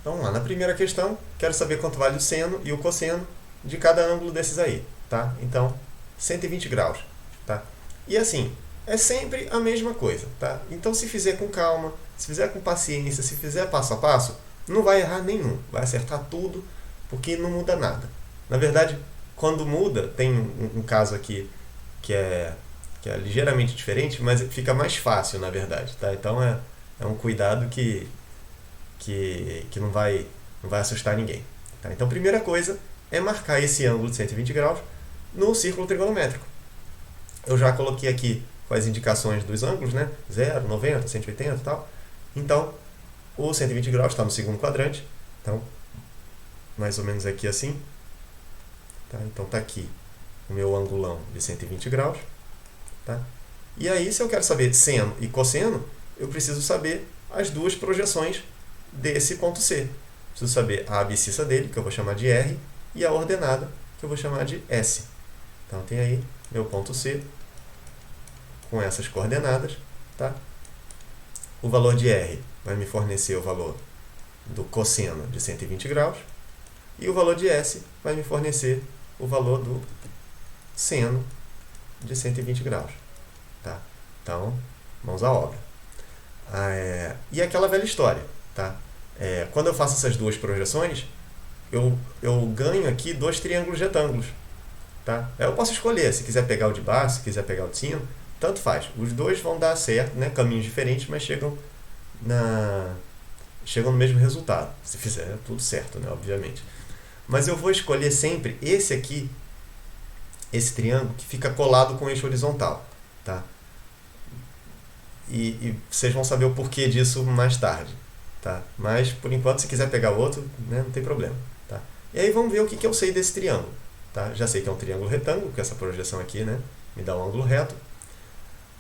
Então, vamos lá. Na primeira questão, quero saber quanto vale o seno e o cosseno de cada ângulo desses aí, tá? Então, 120 graus, tá? E assim, é sempre a mesma coisa, tá? Então, se fizer com calma, se fizer com paciência, se fizer passo a passo, não vai errar nenhum, vai acertar tudo, porque não muda nada. Na verdade, quando muda, tem um caso aqui que é ligeiramente diferente, mas fica mais fácil, na verdade, tá? Então, é um cuidado que não vai assustar ninguém. Tá? Então, a primeira coisa é marcar esse ângulo de 120 graus no círculo trigonométrico. Eu já coloquei aqui com as indicações dos ângulos, né? 0, 90, 180 e tal. Então, o 120 graus está no segundo quadrante. Então, mais ou menos aqui assim. Tá? Então, está aqui o meu angulão de 120 graus. Tá? E aí, se eu quero saber seno e cosseno, eu preciso saber as duas projeções desse ponto C. Preciso saber a abscissa dele, que eu vou chamar de R, e a ordenada, que eu vou chamar de S. Então, tem aí meu ponto C com essas coordenadas. Tá? O valor de R vai me fornecer o valor do cosseno de 120 graus. E o valor de S vai me fornecer o valor do seno de 120 graus. Tá? Então, mãos à obra. E aquela velha história. Tá? Quando eu faço essas duas projeções, eu ganho aqui dois triângulos retângulos. Tá? Eu posso escolher, se quiser pegar o de baixo, se quiser pegar o de cima, tanto faz. Os dois vão dar certo, né? Caminhos diferentes, mas chegam no mesmo resultado. Se fizer tudo certo, né? Obviamente. Mas eu vou escolher sempre esse aqui, esse triângulo, que fica colado com o eixo horizontal. Tá? E vocês vão saber o porquê disso mais tarde. Tá? Mas, por enquanto, se quiser pegar outro, né, não tem problema. Tá? E aí vamos ver o que eu sei desse triângulo. Tá? Já sei que é um triângulo retângulo, porque essa projeção aqui, né, me dá um ângulo reto.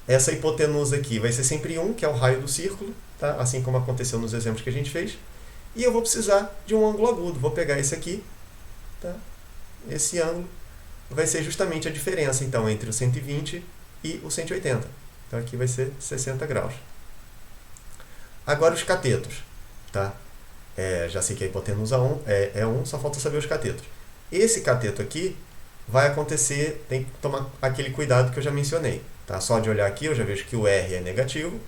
Essa hipotenusa aqui vai ser sempre 1, que é o raio do círculo, tá? Assim como aconteceu nos exemplos que a gente fez. E eu vou precisar de um ângulo agudo. Vou pegar esse aqui. Tá? Esse ângulo vai ser justamente a diferença então, entre o 120 e o 180. Então aqui vai ser 60 graus. Agora os catetos. Tá? Já sei que a hipotenusa é 1, só falta saber os catetos. Esse cateto aqui vai acontecer, tem que tomar aquele cuidado que eu já mencionei. Tá? Só de olhar aqui eu já vejo que o R é negativo,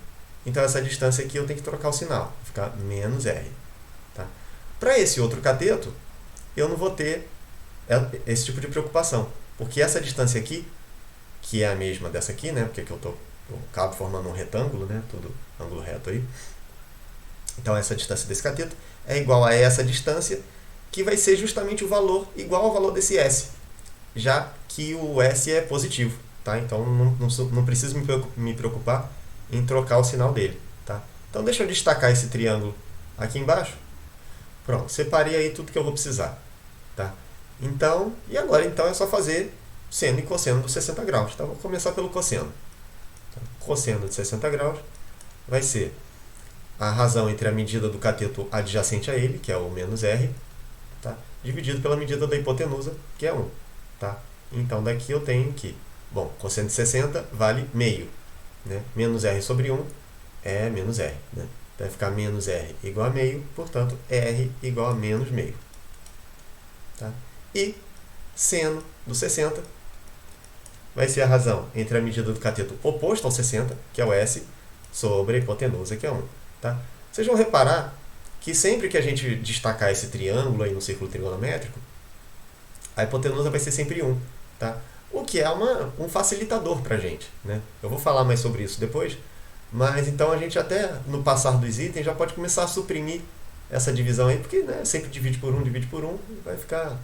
então essa distância aqui eu tenho que trocar o sinal, vai ficar menos R. Tá? Para esse outro cateto, eu não vou ter esse tipo de preocupação, porque essa distância aqui, que é a mesma dessa aqui, né? Porque aqui eu acabo formando um retângulo, né? Tudo ângulo reto aí. Então essa distância desse cateto é igual a essa distância, que vai ser justamente o valor igual ao valor desse S, já que o S é positivo. Tá? Então não preciso me preocupar em trocar o sinal dele. Tá? Então deixa eu destacar esse triângulo aqui embaixo. Pronto, separei aí tudo que eu vou precisar. Tá? Então, e agora então é só fazer seno e cosseno dos 60 graus. Então vou começar pelo cosseno. Então, cosseno de 60 graus vai ser a razão entre a medida do cateto adjacente a ele, que é o menos R, tá? Dividido pela medida da hipotenusa, que é 1. Tá? Então daqui eu tenho que, bom, cosseno de 60 vale meio. Né? Menos R sobre 1 é menos R. Né? Então vai ficar menos R igual a meio, portanto R igual a menos meio. Tá? E seno do 60 vai ser a razão entre a medida do cateto oposto ao 60, que é o S, sobre a hipotenusa, que é 1. Tá? Vocês vão reparar que sempre que a gente destacar esse triângulo aí no círculo trigonométrico, a hipotenusa vai ser sempre 1. Tá? O que é um facilitador para a gente. Né? Eu vou falar mais sobre isso depois, mas então a gente até no passar dos itens já pode começar a suprimir essa divisão aí, porque né, sempre divide por 1, vai ficar...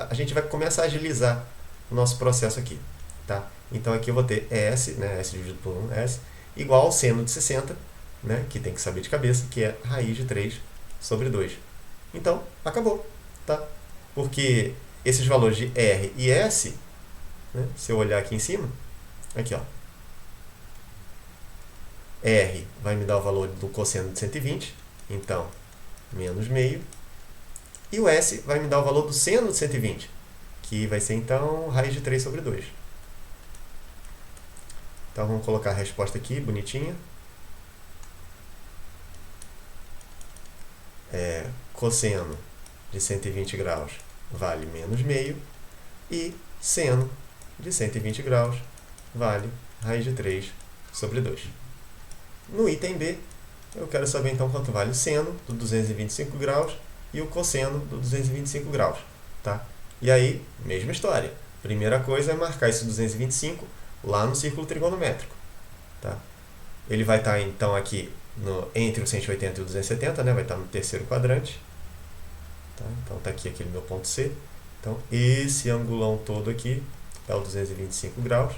a gente vai começar a agilizar o nosso processo aqui. Tá? Então aqui eu vou ter S, né, S dividido por 1, S, igual ao seno de 60, né, que tem que saber de cabeça, que é raiz de 3 sobre 2. Então, acabou. Tá? Porque esses valores de R e S, né, se eu olhar aqui em cima, aqui ó, R vai me dar o valor do cosseno de 120, então menos meio, e o S vai me dar o valor do seno de 120, que vai ser então raiz de 3 sobre 2. Então vamos colocar a resposta aqui, bonitinha. cosseno de 120 graus vale menos meio, e seno de 120 graus vale raiz de 3 sobre 2. No item B, eu quero saber então quanto vale o seno do 225 graus e o cosseno do 225 graus. Tá? E aí, mesma história. Primeira coisa é marcar esse 225 lá no círculo trigonométrico. Tá? Ele vai estar então aqui entre o 180 e o 270, né? Vai estar no terceiro quadrante. Tá? Então está aqui aquele meu ponto C. Então esse angulão todo aqui é o 225 graus.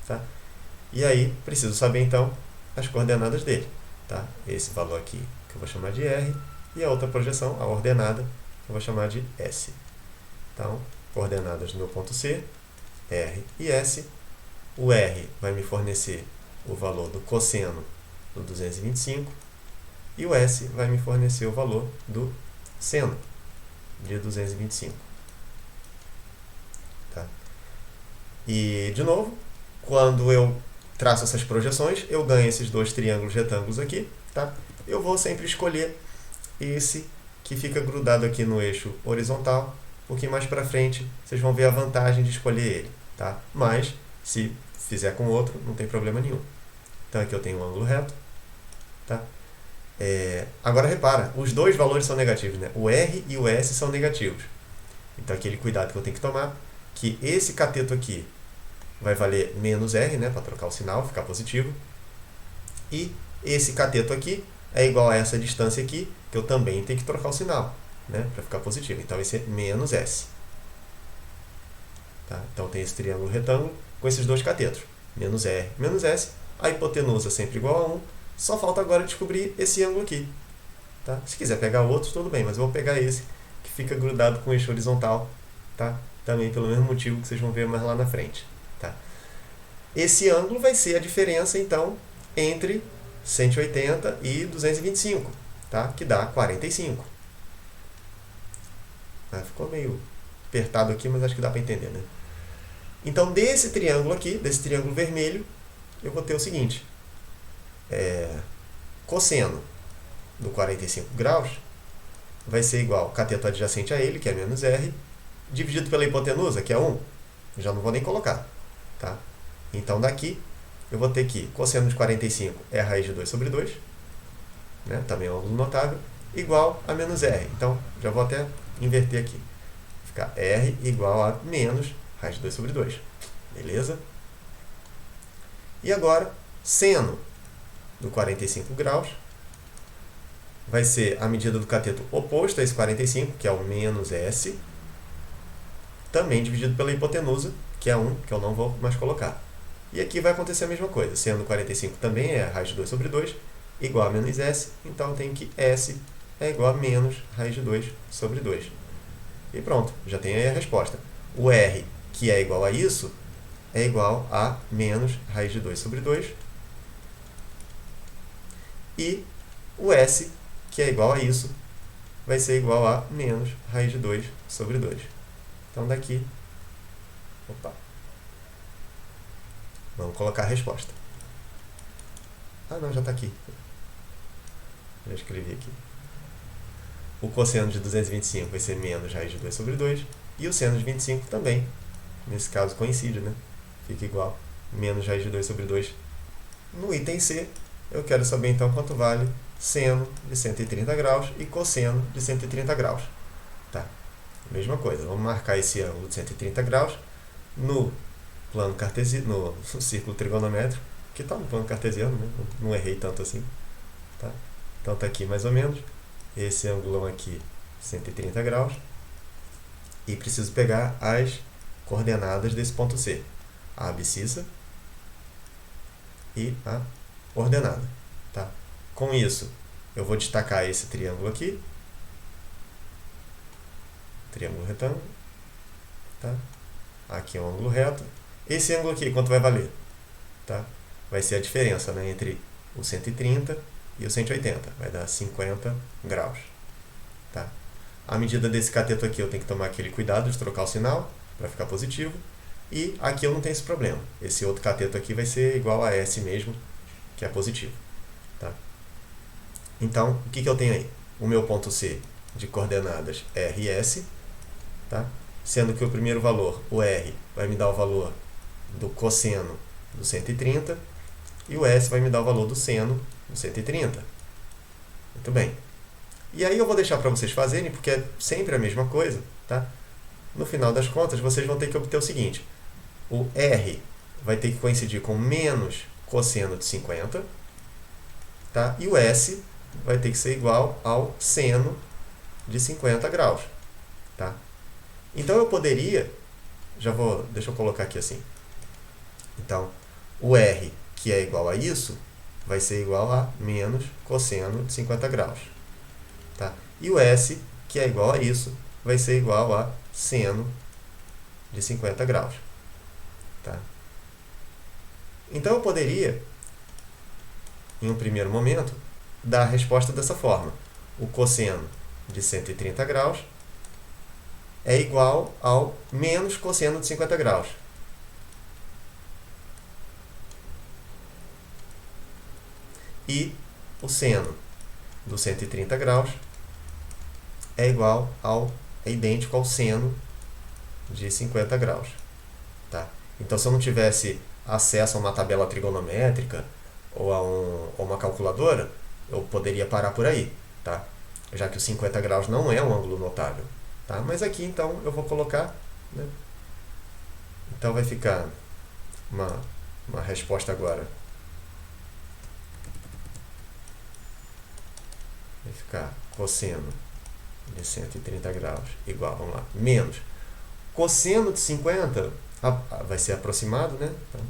Tá? E aí preciso saber então as coordenadas dele. Tá? Esse valor aqui que eu vou chamar de R e a outra projeção, a ordenada, que eu vou chamar de S. Então, coordenadas do meu ponto C, R e S. O R vai me fornecer o valor do cosseno do 225 e o S vai me fornecer o valor do seno de 225. Tá? E, de novo, quando eu traço essas projeções, eu ganho esses dois triângulos retângulos aqui. Tá? Eu vou sempre escolher esse que fica grudado aqui no eixo horizontal. Um pouquinho mais para frente, vocês vão ver a vantagem de escolher ele. Tá? Mas, se fizer com outro, não tem problema nenhum. Então, aqui eu tenho um ângulo reto. Tá? Agora, repara, os dois valores são negativos. Né? O R e o S são negativos. Então, aquele cuidado que eu tenho que tomar, que esse cateto aqui vai valer menos R, né, para trocar o sinal, ficar positivo. E esse cateto aqui é igual a essa distância aqui, que eu também tenho que trocar o sinal, né, para ficar positivo. Então, vai ser menos S. Tá? Então, tem esse triângulo retângulo com esses dois catetos. Menos R, menos S. A hipotenusa sempre igual a 1. Só falta agora descobrir esse ângulo aqui. Tá? Se quiser pegar outro, tudo bem, mas eu vou pegar esse que fica grudado com o eixo horizontal. Tá? Também pelo mesmo motivo que vocês vão ver mais lá na frente. Tá? Esse ângulo vai ser a diferença, então, entre 180 e 225, tá? Que dá 45. Ficou meio apertado aqui, mas acho que dá para entender, né? Então, desse triângulo aqui, desse triângulo vermelho, eu vou ter o seguinte. Cosseno do 45 graus vai ser igual ao cateto adjacente a ele, que é menos R, dividido pela hipotenusa, que é 1. Já não vou nem colocar. Tá? Então, daqui, eu vou ter que cosseno de 45 é a raiz de 2 sobre 2, né? Também é um ângulo notável, igual a menos R. Então, já vou até inverter aqui. Ficar R igual a menos raiz de 2 sobre 2. Beleza? E agora, seno do 45 graus vai ser a medida do cateto oposto a esse 45, que é o menos S, também dividido pela hipotenusa, que é 1, que eu não vou mais colocar. E aqui vai acontecer a mesma coisa. Seno do 45 também é raiz de 2 sobre 2, igual a menos S, então eu tenho que S é igual a menos raiz de 2 sobre 2. E pronto, já tem aí a resposta. O R, que é igual a isso, é igual a menos raiz de 2 sobre 2. E o S, que é igual a isso, vai ser igual a menos raiz de 2 sobre 2. Então, daqui, vamos colocar a resposta. Não, já está aqui. Já escrevi aqui. O cosseno de 225 vai ser menos raiz de 2 sobre 2. E o seno de 25 também. Nesse caso, coincide, né? Fica igual menos raiz de 2 sobre 2. No item C, eu quero saber, então, quanto vale seno de 130 graus e cosseno de 130 graus. Tá? Mesma coisa, vamos marcar esse ângulo de 130 graus no plano cartesiano, no círculo trigonométrico, que está no plano cartesiano, né? Não errei tanto assim. Tá? Então, está aqui mais ou menos. Esse ângulo aqui, 130 graus. E preciso pegar as coordenadas desse ponto C. A abscissa e a ordenada. Tá? Com isso, eu vou destacar esse triângulo aqui. Triângulo retângulo. Tá? Aqui é um ângulo reto. Esse ângulo aqui, quanto vai valer? Tá? Vai ser a diferença, né, entre o 130 e o 180. Vai dar 50 graus. Tá? A medida desse cateto aqui, eu tenho que tomar aquele cuidado de trocar o sinal para ficar positivo. E aqui eu não tenho esse problema. Esse outro cateto aqui vai ser igual a S mesmo, que é positivo. Tá? Então, o que eu tenho aí? O meu ponto C de coordenadas R e S, tá? Sendo que o primeiro valor, o R, vai me dar o valor do cosseno do 130 e o S vai me dar o valor do seno do 130. Muito bem. E aí eu vou deixar para vocês fazerem, porque é sempre a mesma coisa, tá? No final das contas, vocês vão ter que obter o seguinte: o R vai ter que coincidir com menos cosseno de 50, tá? E o S vai ter que ser igual ao seno de 50 graus, tá? Então eu poderia, deixa eu colocar aqui assim. Então, o R, que é igual a isso, vai ser igual a menos cosseno de 50 graus, tá? E o S, que é igual a isso, vai ser igual a seno de 50 graus, tá? Então eu poderia, em um primeiro momento, dar a resposta dessa forma: o cosseno de 130 graus é igual ao menos cosseno de 50 graus. E o seno do 130 graus é idêntico ao seno de 50 graus, tá? Então, se eu não tivesse acesso a uma tabela trigonométrica ou a uma calculadora, eu poderia parar por aí, tá? Já que os 50 graus não é um ângulo notável, tá? Mas aqui, então, eu vou colocar, né? Então, vai ficar uma resposta agora. Vai ficar cosseno de 130 graus igual, vamos lá, menos cosseno de 50, vai ser aproximado, né? Então,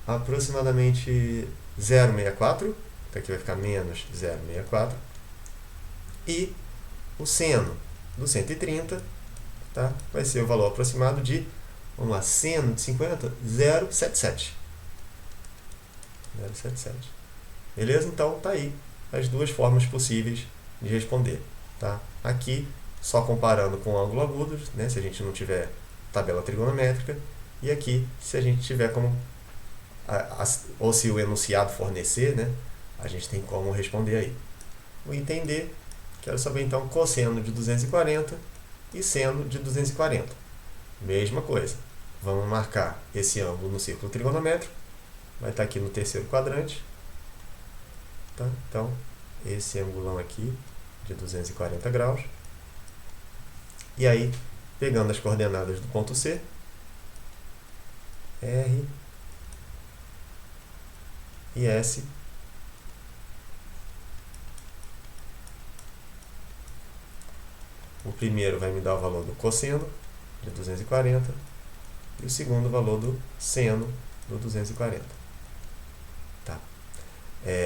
aproximadamente 0,64, então aqui vai ficar menos 0,64, e o seno do 130, tá? Vai ser o valor aproximado de, vamos lá, seno de 50, 0,77. 0,77. Beleza? Então, tá aí as duas formas possíveis de responder, tá? Aqui, só comparando com o ângulo agudo, né, se a gente não tiver tabela trigonométrica, e aqui, se a gente tiver como, ou se o enunciado fornecer, né, a gente tem como responder aí. O entender, quero saber então cosseno de 240 e seno de 240. Mesma coisa. Vamos marcar esse ângulo no círculo trigonométrico, vai estar aqui no terceiro quadrante. Tá? Então, esse angulão aqui de 240 graus. E aí, pegando as coordenadas do ponto C, R e S, o primeiro vai me dar o valor do cosseno de 240 e o segundo o valor do seno do 240. Tá?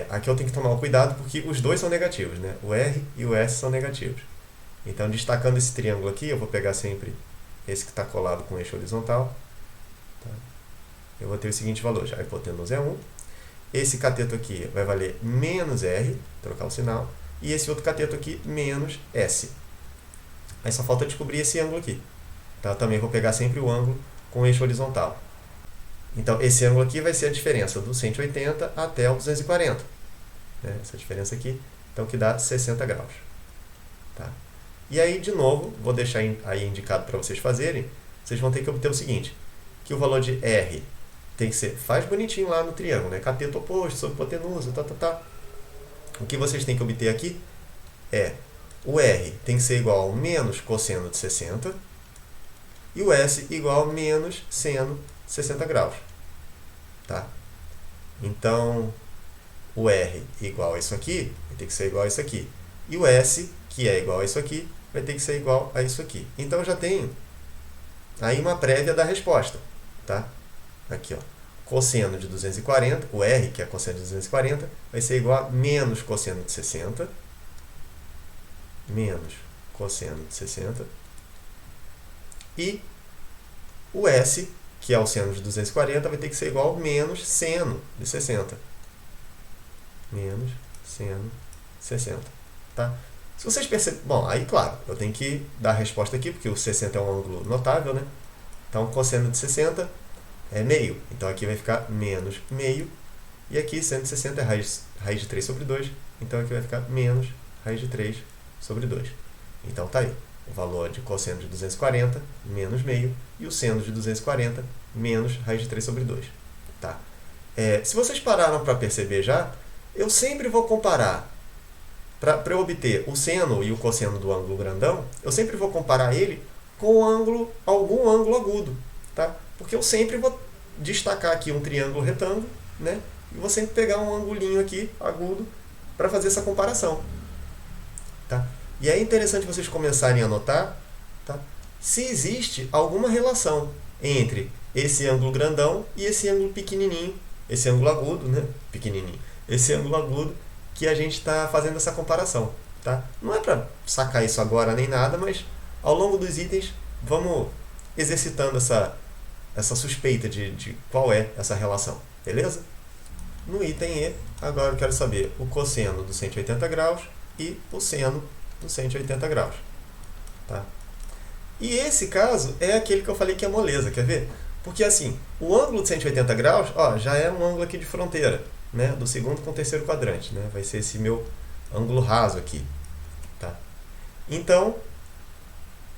Aqui eu tenho que tomar um cuidado porque os dois são negativos, né? O R e o S são negativos. Então, destacando esse triângulo aqui, eu vou pegar sempre esse que está colado com o eixo horizontal. Tá? Eu vou ter o seguinte valor, já a hipotenusa é 1. Esse cateto aqui vai valer menos R, trocar o sinal. E esse outro cateto aqui, menos S. Aí só falta descobrir esse ângulo aqui. Tá? Eu também vou pegar sempre o ângulo com o eixo horizontal. Então, esse ângulo aqui vai ser a diferença do 180 até o 240. Né? Essa diferença aqui, então, que dá 60 graus. Tá? E aí, de novo, vou deixar aí indicado para vocês fazerem. Vocês vão ter que obter o seguinte, que o valor de R tem que ser, faz bonitinho lá no triângulo, né? Cateto oposto, sobre hipotenusa, tá. O que vocês têm que obter aqui é o R tem que ser igual ao menos cosseno de 60 e o S igual a menos seno de 60 graus. Tá? Então, o R igual a isso aqui, vai ter que ser igual a isso aqui. E o S, que é igual a isso aqui, vai ter que ser igual a isso aqui. Então, eu já tenho aí uma prévia da resposta. Tá? Aqui, ó. Cosseno de 240, o R, que é cosseno de 240, vai ser igual a menos cosseno de 60, menos cosseno de 60, e o S, que é o seno de 240, vai ter que ser igual a menos seno de 60. Menos seno de 60. Tá? Se vocês perceberem... Bom, aí, claro, eu tenho que dar a resposta aqui, porque o 60 é um ângulo notável, né? Então, cosseno de 60 é meio. Então, aqui vai ficar menos meio. E aqui, seno de 60 é raiz de 3 sobre 2. Então, aqui vai ficar menos raiz de 3 sobre 2. Então tá aí, o valor de cosseno de 240 menos meio e o seno de 240 menos raiz de 3 sobre 2. Tá? Se vocês pararam para perceber já, eu sempre vou comparar, para eu obter o seno e o cosseno do ângulo grandão, eu sempre vou comparar ele com algum ângulo agudo. Tá? Porque eu sempre vou destacar aqui um triângulo retângulo, né? E vou sempre pegar um angulinho aqui agudo para fazer essa comparação. Tá? E é interessante vocês começarem a notar, tá, se existe alguma relação entre esse ângulo grandão e esse ângulo pequenininho, esse ângulo agudo, né? Pequenininho, esse ângulo agudo que a gente está fazendo essa comparação. Tá? Não é para sacar isso agora nem nada, mas ao longo dos itens vamos exercitando essa suspeita de qual é essa relação. Beleza? No item E, agora eu quero saber o cosseno do 180 graus e o seno do 180 graus. Tá? E esse caso é aquele que eu falei que é moleza, quer ver? Porque assim, o ângulo de 180 graus já é um ângulo aqui de fronteira, né? Do segundo com o terceiro quadrante. Né? Vai ser esse meu ângulo raso aqui. Tá? Então,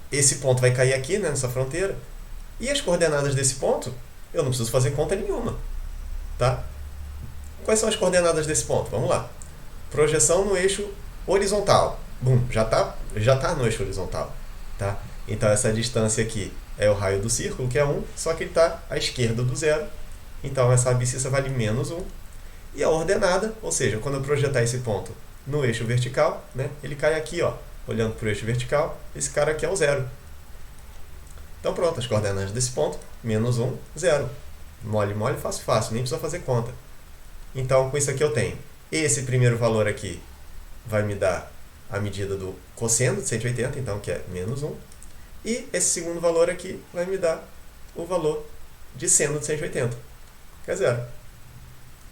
esse ponto vai cair aqui, né, nessa fronteira. E as coordenadas desse ponto, eu não preciso fazer conta nenhuma. Tá? Quais são as coordenadas desse ponto? Vamos lá. Projeção no eixo horizontal. Já tá no eixo horizontal. Tá? Então essa distância aqui é o raio do círculo, que é 1, só que ele está à esquerda do zero. Então essa abscissa vale menos 1. E a ordenada, ou seja, quando eu projetar esse ponto no eixo vertical, né, ele cai aqui, olhando para o eixo vertical, esse cara aqui é o zero. Então pronto, as coordenadas desse ponto, menos 1, 0. Mole, mole, fácil, fácil, nem precisa fazer conta. Então, com isso aqui eu tenho esse primeiro valor aqui vai me dar a medida do cosseno de 180, então que é menos 1. E esse segundo valor aqui vai me dar o valor de seno de 180, que é 0.